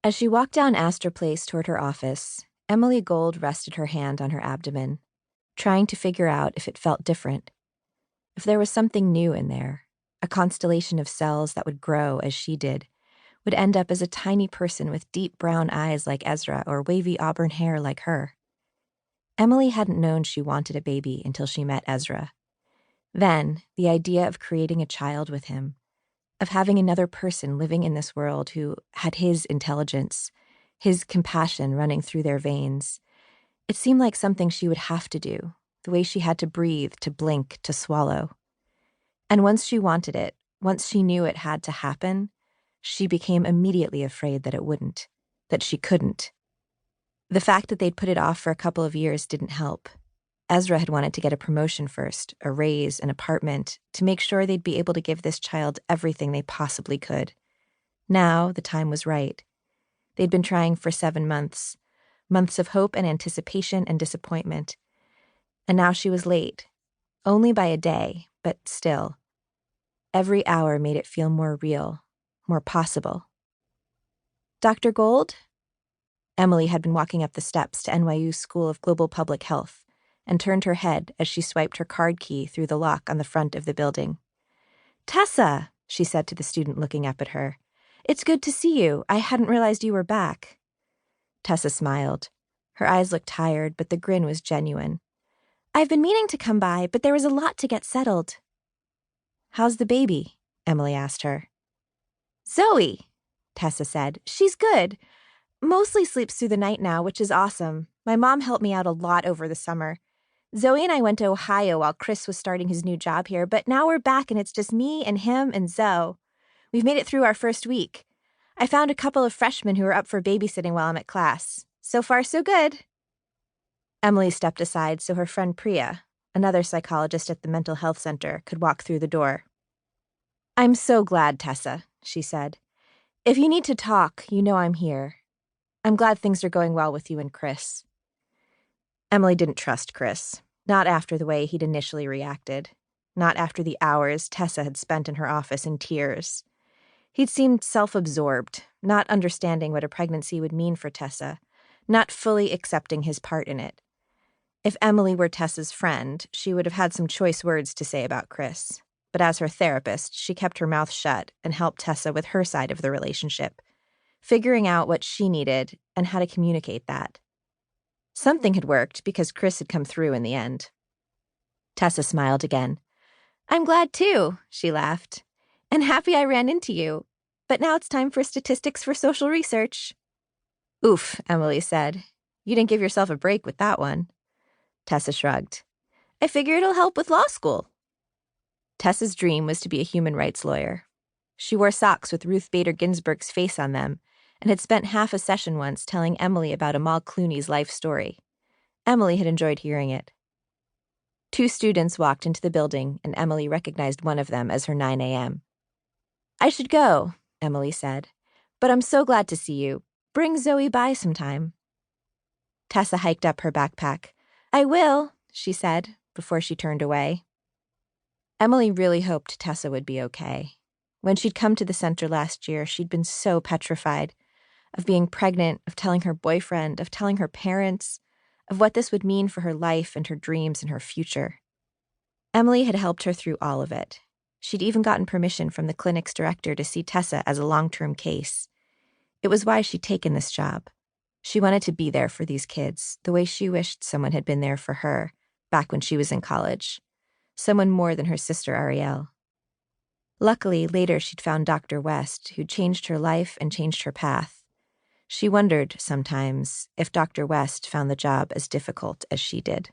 As she walked down Astor Place toward her office, Emily Gold rested her hand on her abdomen, trying to figure out if it felt different, if there was something new in there, a constellation of cells that would grow as she did, would end up as a tiny person with deep brown eyes like Ezra or wavy auburn hair like her. Emily hadn't known she wanted a baby until she met Ezra. Then, the idea of creating a child with him, of having another person living in this world who had his intelligence, his compassion running through their veins, it seemed like something she would have to do, the way she had to breathe, to blink, to swallow. And once she wanted it, once she knew it had to happen, she became immediately afraid that it wouldn't, that she couldn't. The fact that they'd put it off for a couple of years didn't help. Ezra had wanted to get a promotion first, a raise, an apartment, to make sure they'd be able to give this child everything they possibly could. Now the time was right. They'd been trying for 7 months, months of hope and anticipation and disappointment. And now she was late, only by a day, but still. Every hour made it feel more real, more possible. Dr. Gold? Emily had been walking up the steps to NYU's School of Global Public Health and turned her head as she swiped her card key through the lock on the front of the building. "Tessa," she said to the student looking up at her. "It's good to see you. I hadn't realized you were back." Tessa smiled. Her eyes looked tired, but the grin was genuine. "I've been meaning to come by, but there was a lot to get settled." "How's the baby?" Emily asked her. "Zoe," Tessa said. "She's good. Mostly sleeps through the night now, which is awesome. My mom helped me out a lot over the summer. Zoe and I went to Ohio while Chris was starting his new job here, but now we're back and it's just me and him and Zoe. We've made it through our first week. I found a couple of freshmen who are up for babysitting while I'm at class. So far, so good." Emily stepped aside so her friend Priya, another psychologist at the mental health center, could walk through the door. "I'm so glad, Tessa," she said. "If you need to talk, you know I'm here. I'm glad things are going well with you and Chris." Emily didn't trust Chris, not after the way he'd initially reacted, not after the hours Tessa had spent in her office in tears. He'd seemed self-absorbed, not understanding what a pregnancy would mean for Tessa, not fully accepting his part in it. If Emily were Tessa's friend, she would have had some choice words to say about Chris. But as her therapist, she kept her mouth shut and helped Tessa with her side of the relationship, figuring out what she needed and how to communicate that. Something had worked because Chris had come through in the end. Tessa smiled again. "I'm glad too," she laughed. "And happy I ran into you. But now it's time for statistics for social research." "Oof," Emily said. "You didn't give yourself a break with that one." Tessa shrugged. "I figure it'll help with law school." Tessa's dream was to be a human rights lawyer. She wore socks with Ruth Bader Ginsburg's face on them and had spent half a session once telling Emily about Amal Clooney's life story. Emily had enjoyed hearing it. 2 students walked into the building, and Emily recognized one of them as her 9 a.m. "I should go," Emily said, "but I'm so glad to see you. Bring Zoe by sometime." Tessa hiked up her backpack. "I will," she said, before she turned away. Emily really hoped Tessa would be okay. When she'd come to the center last year, she'd been so petrified of being pregnant, of telling her boyfriend, of telling her parents, of what this would mean for her life and her dreams and her future. Emily had helped her through all of it. She'd even gotten permission from the clinic's director to see Tessa as a long-term case. It was why she'd taken this job. She wanted to be there for these kids, the way she wished someone had been there for her back when she was in college. Someone more than her sister Ariel. Luckily, later she'd found Dr. West, who changed her life and changed her path. She wondered, sometimes, if Dr. West found the job as difficult as she did.